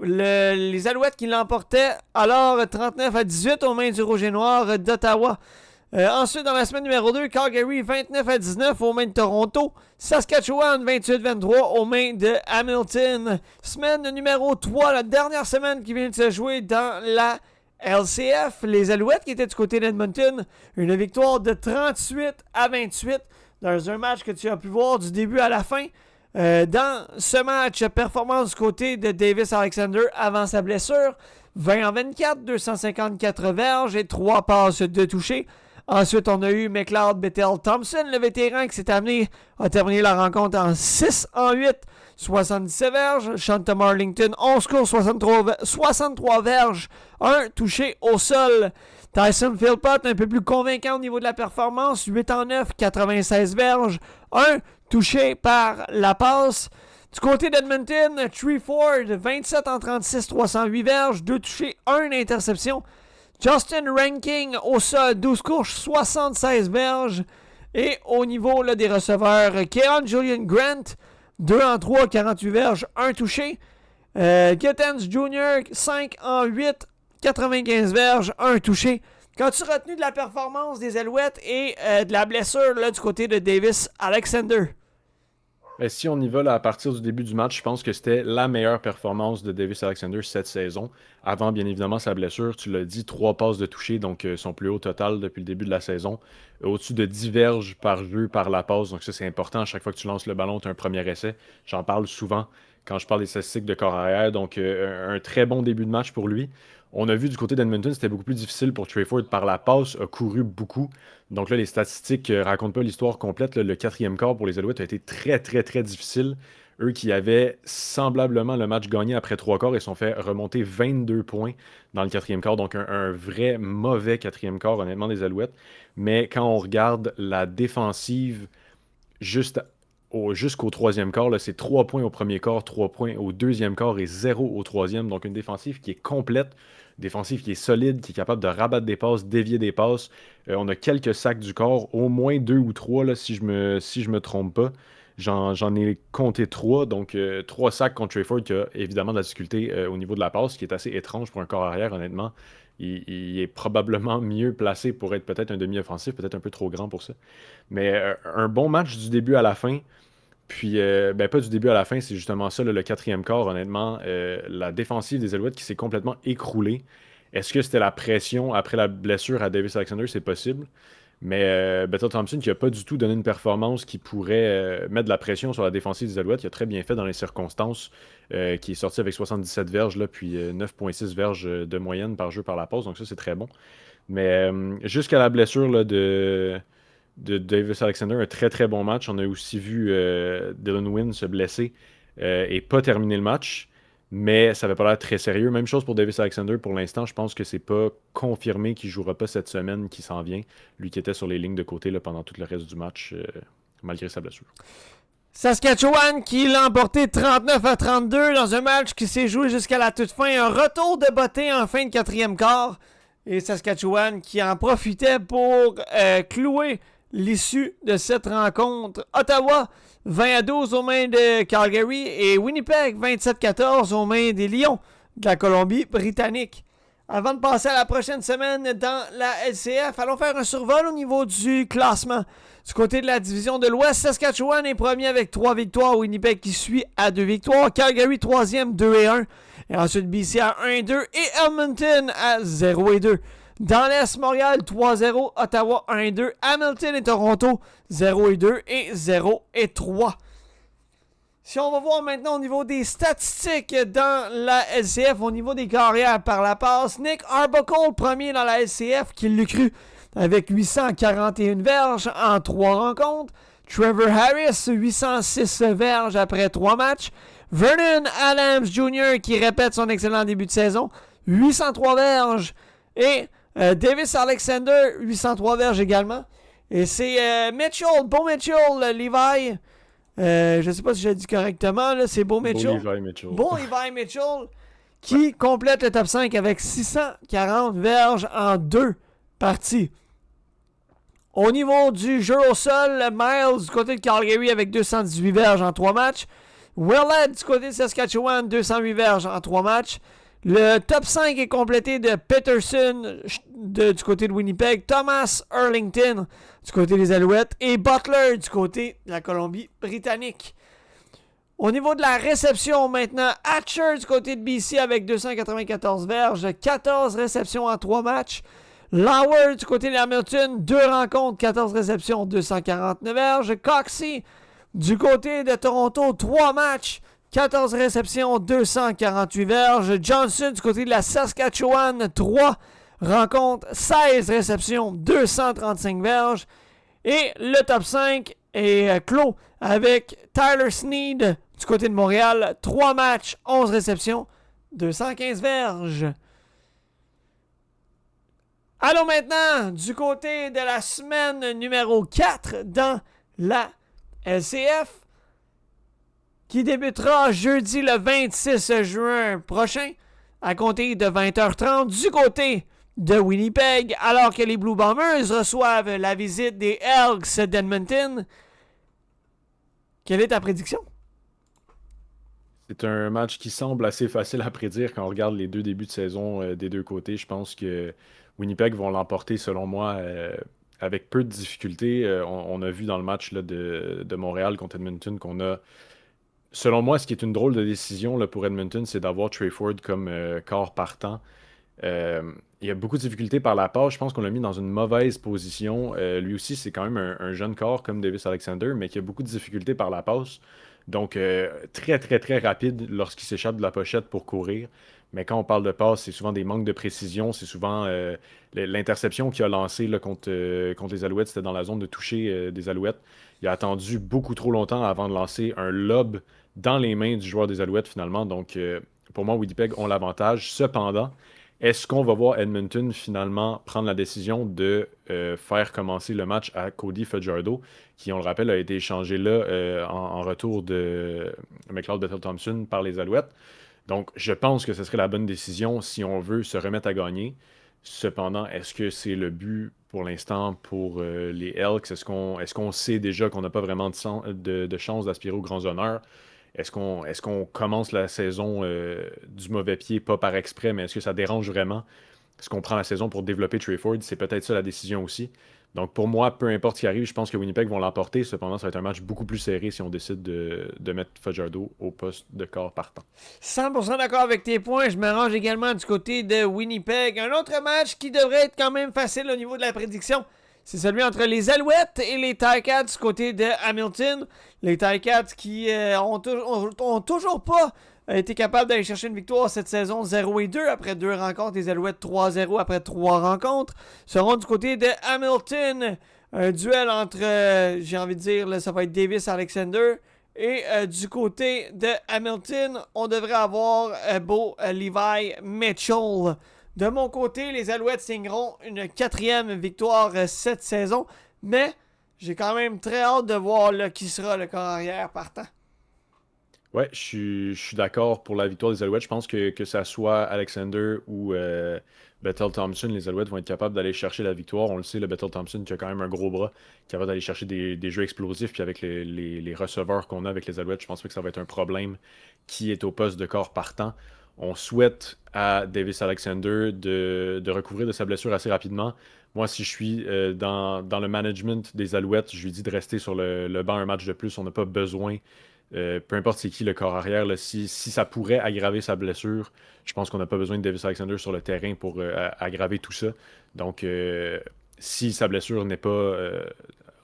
Les Alouettes qui l'emportaient alors 39-18 aux mains du Rouge et Noir d'Ottawa. Ensuite, dans la semaine numéro 2, Calgary 29-19 aux mains de Toronto. Saskatchewan 28-23 aux mains de Hamilton. Semaine numéro 3, la dernière semaine qui vient de se jouer dans la LCF. Les Alouettes qui étaient du côté d'Edmonton. Une victoire de 38-28 dans un match que tu as pu voir du début à la fin. Dans ce match, performance du côté de Davis Alexander avant sa blessure. 20-24, 254 verges et 3 passes de toucher. Ensuite, on a eu McLeod Bethel-Thompson, le vétéran qui a terminé la rencontre en 6-8, 77 verges. Sean Thomas Arlington, 11 courses, 63 verges, 1 touché au sol. Tyson Philpott, un peu plus convaincant au niveau de la performance, 8-9, 96 verges, 1 touché par la passe. Du côté d'Edmonton, Tree Ford, 27-36, 308 verges, 2 touchés, 1 interception. Justin Ranking au sol, 12 courses, 76 verges. Et au niveau là, des receveurs, Keon Julian Grant, 2-3, 48 verges, 1 touché. Gittens Jr., 5-8, 95 verges, 1 touché. Qu'as-tu retenu de la performance des Alouettes et de la blessure là, du côté de Davis Alexander? Si on y va là, à partir du début du match, je pense que c'était la meilleure performance de Davis Alexander cette saison. Avant, bien évidemment, sa blessure, tu l'as dit, 3 passes de toucher, donc son plus haut total depuis le début de la saison. Au-dessus de 10 verges par jeu par la passe, donc ça c'est important. À chaque fois que tu lances le ballon, tu as un premier essai. J'en parle souvent quand je parle des statistiques de corps arrière, donc un très bon début de match pour lui. On a vu du côté d'Edmonton, c'était beaucoup plus difficile pour Trey Ford par la passe, a couru beaucoup. Donc là, les statistiques ne racontent pas l'histoire complète. Là. Le 4e quart pour les Alouettes a été très, très, très difficile. Eux qui avaient semblablement le match gagné après 3 quarts, ils se sont fait remonter 22 points dans le 4e quart. Donc un vrai mauvais 4e quart, honnêtement, des Alouettes. Mais quand on regarde la défensive jusqu'au 3e quart, là, c'est 3 points au premier quart, 3 points au 2e quart et 0 au 3e. Donc une défensive qui est complète, défensive qui est solide, qui est capable de rabattre des passes, dévier des passes. On a quelques sacs du corps, au moins 2 ou 3 là, si je me trompe pas. J'en ai compté 3, donc 3 sacs contre Trey Ford qui a évidemment de la difficulté au niveau de la passe, ce qui est assez étrange pour un corps arrière, honnêtement. Il est probablement mieux placé pour être peut-être un demi-offensif, peut-être un peu trop grand pour ça. Mais un bon match du début à la fin. Puis, pas du début à la fin, c'est justement ça, là, le 4e quart, honnêtement. La défensive des Alouettes qui s'est complètement écroulée. Est-ce que c'était la pression après la blessure à Davis Alexander? C'est possible. Mais Bethel Thompson qui n'a pas du tout donné une performance qui pourrait mettre de la pression sur la défensive des Alouettes, qui a très bien fait dans les circonstances, qui est sorti avec 77 verges, là, puis 9,6 verges de moyenne par jeu par la passe, donc ça c'est très bon. Mais jusqu'à la blessure là, de Davis Alexander, un très très bon match. On a aussi vu Dylan Wynn se blesser et pas terminer le match. Mais ça n'avait pas l'air très sérieux. Même chose pour Davis Alexander. Pour l'instant, je pense que c'est pas confirmé qu'il ne jouera pas cette semaine qui s'en vient. Lui qui était sur les lignes de côté là, pendant tout le reste du match, malgré sa blessure. Saskatchewan qui l'a emporté 39-32 dans un match qui s'est joué jusqu'à la toute fin. Un retour de beauté en fin de quatrième quart. Et Saskatchewan qui en profitait pour clouer l'issue de cette rencontre. Ottawa 20-12 aux mains de Calgary et Winnipeg 27-14 aux mains des Lions de la Colombie-Britannique. Avant de passer à la prochaine semaine dans la LCF, allons faire un survol au niveau du classement. Du côté de la division de l'Ouest, Saskatchewan est premier avec 3 victoires. Winnipeg qui suit à 2 victoires. Calgary 3e, 2-1. Et ensuite BC à 1-2 et Edmonton à 0-2. Dans l'Est, Montréal 3-0, Ottawa 1-2, Hamilton et Toronto 0-2 et 0-3. Si on va voir maintenant au niveau des statistiques dans la LCF, au niveau des carrières par la passe, Nick Arbuckle, premier dans la LCF, qui l'a cru, avec 841 verges en 3 rencontres. Trevor Harris, 806 verges après 3 matchs. Vernon Adams Jr., qui répète son excellent début de saison, 803 verges. Et Davis Alexander, 803 verges également. Et c'est Bo Mitchell, Levi. Je sais pas si j'ai dit correctement, là, c'est Bo Mitchell. Bo Levi Mitchell, qui complète le top 5 avec 640 verges en 2 parties. Au niveau du jeu au sol, Miles du côté de Calgary avec 218 verges en 3 matchs. Willett du côté de Saskatchewan, 208 verges en 3 matchs. Le top 5 est complété de Peterson du côté de Winnipeg, Thomas Erlington du côté des Alouettes et Butler du côté de la Colombie-Britannique. Au niveau de la réception maintenant, Hatcher du côté de BC avec 294 verges, 14 réceptions en 3 matchs. Lauer du côté de Hamilton, 2 rencontres, 14 réceptions, 249 verges. Coxey du côté de Toronto, 3 matchs, 14 réceptions, 248 verges. Johnson du côté de la Saskatchewan, 3 rencontres, 16 réceptions, 235 verges. Et le top 5 est clos avec Tyler Sneed du côté de Montréal, 3 matchs, 11 réceptions, 215 verges. Allons maintenant du côté de la semaine numéro 4 dans la LCF, qui débutera jeudi le 26 juin prochain à compter de 20h30 du côté de Winnipeg, alors que les Blue Bombers reçoivent la visite des Elks d'Edmonton. Quelle est ta prédiction? C'est un match qui semble assez facile à prédire quand on regarde les deux débuts de saison des deux côtés. Je pense que Winnipeg vont l'emporter, selon moi, avec peu de difficultés. On a vu dans le match là, de Montréal contre Edmonton qu'on a, selon moi, ce qui est une drôle de décision là, pour Edmonton, c'est d'avoir Trey Ford comme corps partant. Il y a beaucoup de difficultés par la passe. Je pense qu'on l'a mis dans une mauvaise position. Lui aussi, c'est quand même un jeune corps comme Davis Alexander, mais qui a beaucoup de difficultés par la passe. Donc, très, très, très rapide lorsqu'il s'échappe de la pochette pour courir. Mais quand on parle de passe, c'est souvent des manques de précision. C'est souvent l'interception qu'il a lancée là, contre les Alouettes. C'était dans la zone de toucher des Alouettes. Il a attendu beaucoup trop longtemps avant de lancer un lob dans les mains du joueur des Alouettes, finalement. Donc, pour moi, Winnipeg ont l'avantage. Cependant, est-ce qu'on va voir Edmonton finalement prendre la décision de faire commencer le match à Cody Fajardo, qui, on le rappelle, a été échangé là en retour de McLeod Bethel-Thompson par les Alouettes. Donc, je pense que ce serait la bonne décision si on veut se remettre à gagner. Cependant, est-ce que c'est le but pour l'instant pour les Elks? Est-ce qu'on sait déjà qu'on n'a pas vraiment de chance d'aspirer aux grands honneurs? Est-ce qu'on commence la saison du mauvais pied, pas par exprès, mais est-ce que ça dérange vraiment? Est-ce qu'on prend la saison pour développer Trey Ford? C'est peut-être ça la décision aussi. Donc pour moi, peu importe ce qui arrive, je pense que Winnipeg vont l'emporter. Cependant, ça va être un match beaucoup plus serré si on décide de mettre Fajardo au poste de corps partant. 100% d'accord avec tes points. Je me range également du côté de Winnipeg. Un autre match qui devrait être quand même facile au niveau de la prédiction, c'est celui entre les Alouettes et les Ticats du côté de Hamilton. Les Ticats qui ont toujours pas été capables d'aller chercher une victoire cette saison, 0-2 après 2 rencontres. Les Alouettes 3-0 après 3 rencontres. Seront du côté de Hamilton. Un duel entre, j'ai envie de dire, là, ça va être Davis Alexander. Et du côté de Hamilton, on devrait avoir Bo Levi Mitchell. De mon côté, les Alouettes signeront une 4e victoire cette saison, mais j'ai quand même très hâte de voir là, qui sera le corps arrière partant. Ouais, je suis d'accord pour la victoire des Alouettes. Je pense que ça soit Alexander ou Bethel Thompson, les Alouettes vont être capables d'aller chercher la victoire. On le sait, le Bethel Thompson qui a quand même un gros bras, capable d'aller chercher des jeux explosifs. Puis avec les receveurs qu'on a avec les Alouettes, je pense pas que ça va être un problème qui est au poste de corps partant. On souhaite à Davis Alexander de recouvrir de sa blessure assez rapidement. Moi, si je suis dans le management des Alouettes, je lui dis de rester sur le banc un match de plus. On n'a pas besoin peu importe c'est qui le corps arrière, là, si ça pourrait aggraver sa blessure, je pense qu'on n'a pas besoin de Davis Alexander sur le terrain pour aggraver tout ça. Donc, si sa blessure n'est pas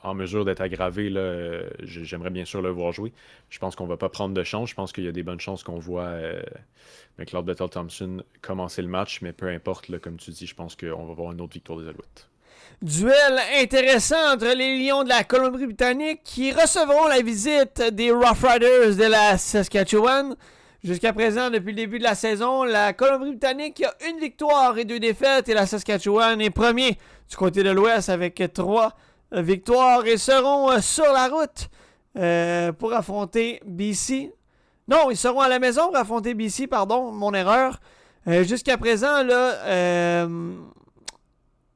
en mesure d'être aggravée, là, j'aimerais bien sûr le voir jouer. Je pense qu'on va pas prendre de chance. Je pense qu'il y a des bonnes chances qu'on voit McLeod Bethel Thompson commencer le match, mais peu importe, là, comme tu dis, je pense qu'on va voir une autre victoire des Alouettes. Duel intéressant entre les Lions de la Colombie-Britannique qui recevront la visite des Rough Riders de la Saskatchewan. Jusqu'à présent, depuis le début de la saison, la Colombie-Britannique a une victoire et 2 défaites et la Saskatchewan est premier du côté de l'Ouest avec 3 victoires et seront sur la route pour affronter BC. Non, ils seront à la maison pour affronter BC, pardon, mon erreur. Jusqu'à présent, là...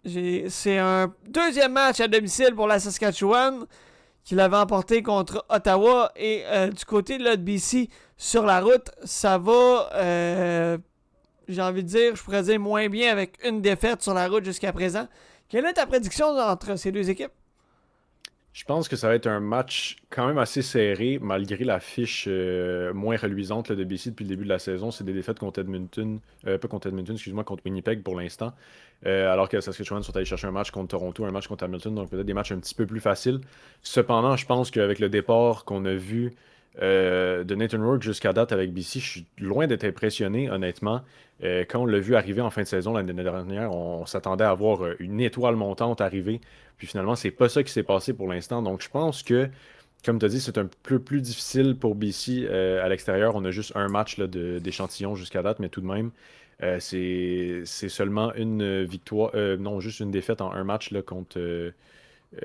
c'est un deuxième match à domicile pour la Saskatchewan qui l'avait emporté contre Ottawa et du côté de BC sur la route, ça va, j'ai envie de dire, je pourrais dire moins bien avec une défaite sur la route jusqu'à présent. Quelle est ta prédiction entre ces deux équipes? Je pense que ça va être un match quand même assez serré, malgré la fiche moins reluisante là, de BC depuis le début de la saison. C'est des défaites contre Edmonton, pas contre Edmonton, excuse-moi, contre Winnipeg pour l'instant. Alors que Saskatchewan sont allés chercher un match contre Toronto, un match contre Hamilton, donc peut-être des matchs un petit peu plus faciles. Cependant, je pense qu'avec le départ qu'on a vu de Nathan Rourke jusqu'à date avec BC, je suis loin d'être impressionné, honnêtement. Quand on l'a vu arriver en fin de saison l'année dernière, on s'attendait à voir une étoile montante arriver. Puis finalement, c'est pas ça qui s'est passé pour l'instant. Donc je pense que, comme tu as dit, c'est un peu plus difficile pour BC à l'extérieur. On a juste un match là, d'échantillon jusqu'à date, mais tout de même, c'est seulement une victoire, non, juste une défaite en un match là, contre.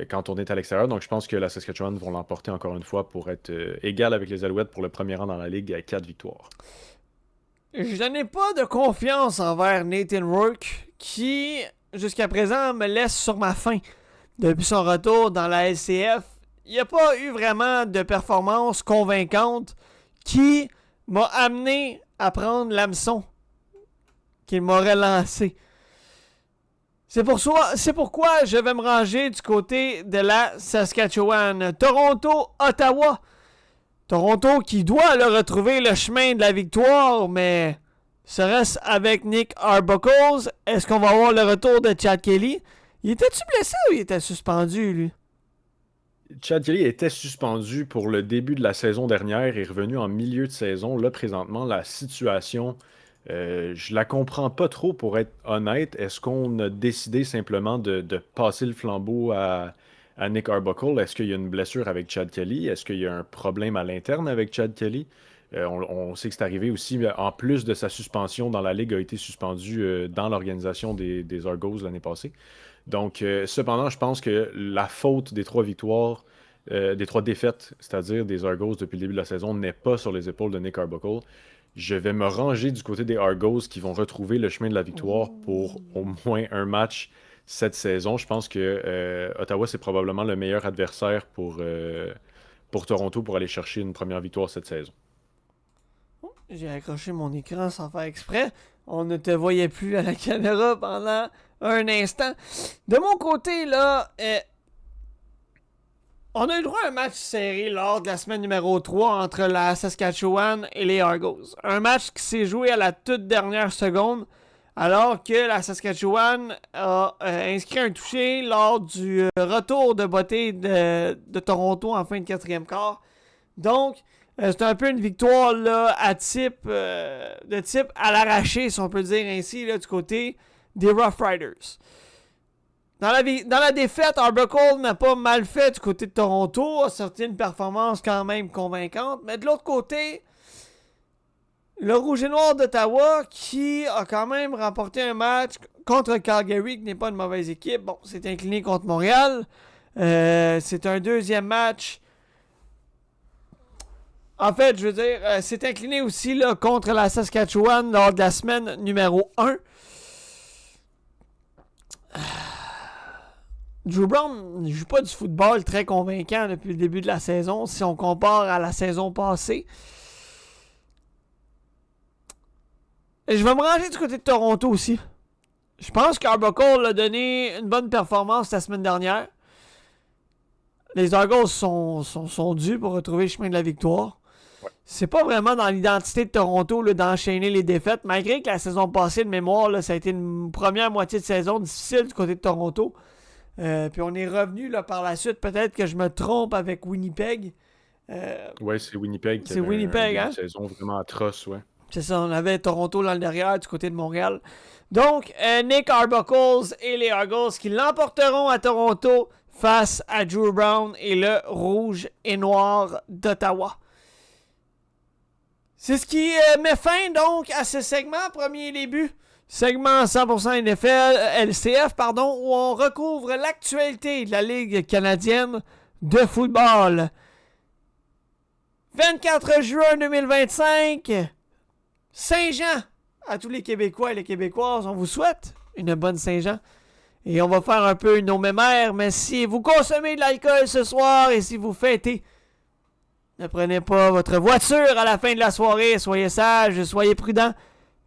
Quand on est à l'extérieur. Donc, je pense que la Saskatchewan vont l'emporter encore une fois pour être égal avec les Alouettes pour le premier rang dans la Ligue à 4 victoires. Je n'ai pas de confiance envers Nathan Rourke qui, jusqu'à présent, me laisse sur ma faim. Depuis son retour dans la LCF, il n'y a pas eu vraiment de performance convaincante qui m'a amené à prendre l'hameçon qu'il m'aurait lancé. C'est pourquoi je vais me ranger du côté de la Saskatchewan. Toronto, Ottawa. Toronto qui doit le retrouver le chemin de la victoire, mais serait-ce avec Nick Arbuckle? Est-ce qu'on va avoir le retour de Chad Kelly? Il était-tu blessé ou il était suspendu, lui? Chad Kelly était suspendu pour le début de la saison dernière et est revenu en milieu de saison. Là, présentement, la situation... je la comprends pas trop pour être honnête. Est-ce qu'on a décidé simplement de passer le flambeau à Nick Arbuckle? Est-ce qu'il y a une blessure avec Chad Kelly? Est-ce qu'il y a un problème à l'interne avec Chad Kelly? On sait que c'est arrivé aussi, en plus de sa suspension dans la Ligue, a été suspendu dans l'organisation des Argos l'année passée. Donc, cependant, je pense que la faute des 3 victoires, des 3 défaites, c'est-à-dire des Argos depuis le début de la saison, n'est pas sur les épaules de Nick Arbuckle. Je vais me ranger du côté des Argos qui vont retrouver le chemin de la victoire pour au moins un match cette saison. Je pense que Ottawa, c'est probablement le meilleur adversaire pour Toronto pour aller chercher une première victoire cette saison. J'ai accroché mon écran sans faire exprès. On ne te voyait plus à la caméra pendant un instant. De mon côté, là, on a eu droit à un match serré lors de la semaine numéro 3 entre la Saskatchewan et les Argos. Un match qui s'est joué à la toute dernière seconde, alors que la Saskatchewan a inscrit un touché lors du retour de beauté de Toronto en fin de 4e quart. Donc, c'est un peu une victoire là, de type à l'arraché, si on peut dire ainsi, là, du côté des Rough Riders. Dans la défaite, Arbuckle n'a pas mal fait du côté de Toronto, a sorti une performance quand même convaincante, mais de l'autre côté, le Rouge et Noir d'Ottawa qui a quand même remporté un match contre Calgary, qui n'est pas une mauvaise équipe, bon, s'est incliné contre Montréal, C'est un deuxième match. En fait, je veux dire, c'est incliné aussi là, contre la Saskatchewan lors de la semaine numéro 1. Drew Brown ne joue pas du football très convaincant depuis le début de la saison si on compare à la saison passée. Et je vais me ranger du côté de Toronto aussi. Je pense qu'Arbuckle a donné une bonne performance la semaine dernière. Les Argos sont dus pour retrouver le chemin de la victoire. Ouais. C'est pas vraiment dans l'identité de Toronto là, d'enchaîner les défaites, malgré que la saison passée, de mémoire, là, ça a été une première moitié de saison difficile du côté de Toronto. Puis on est revenu là, par la suite. Peut-être que je me trompe avec Winnipeg. Ouais, c'est Winnipeg qui c'est avait Winnipeg, hein? une saison vraiment atroce, ouais. C'est ça, on avait Toronto dans le derrière du côté de Montréal. Donc, Nick Arbuckle et les Argos qui l'emporteront à Toronto face à Drew Brown et le Rouge et Noir d'Ottawa. C'est ce qui met fin donc à ce segment, premier début. Segment 100% LCF, où on recouvre l'actualité de la Ligue canadienne de football. 24 juin 2025, Saint-Jean à tous les Québécois et les Québécoises. On vous souhaite une bonne Saint-Jean. Et on va faire un peu nos mémères, mais si vous consommez de l'alcool ce soir et si vous fêtez, ne prenez pas votre voiture à la fin de la soirée. Soyez sages, soyez prudents.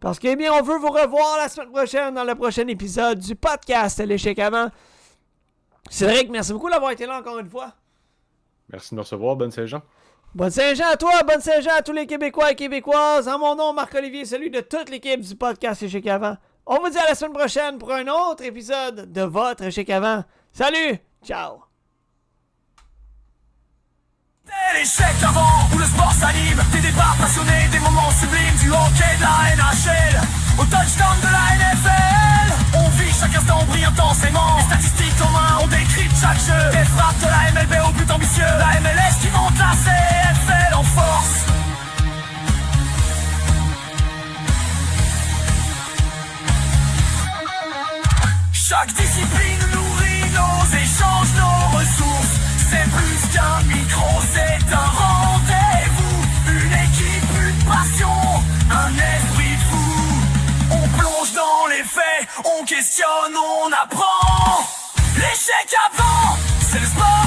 Parce que, eh bien, on veut vous revoir la semaine prochaine dans le prochain épisode du podcast L'échec avant. Cédric, merci beaucoup d'avoir été là encore une fois. Merci de me recevoir, bonne Saint-Jean. Bonne Saint-Jean à toi, bonne Saint-Jean à tous les Québécois et Québécoises. En mon nom, Marc-Olivier, celui de toute l'équipe du podcast Échec avant. On vous dit à la semaine prochaine pour un autre épisode de votre Échec avant. Salut, ciao. C'est l'échec avant où le sport s'anime. Des débats passionnés, des moments sublimes. Du hockey, de la NHL au touchdown de la NFL. On vit chaque instant brillant intensément. Les statistiques en main, on décrypte chaque jeu. Des frappes de la MLB au but ambitieux. La MLS qui monte la CFL en force. Chaque discipline nourrit nos échanges, nos ressources. C'est plus qu'un micro, c'est un rendez-vous. Une équipe, une passion, un esprit fou. On plonge dans les faits, on questionne, on apprend. L'échec avant, c'est le sport.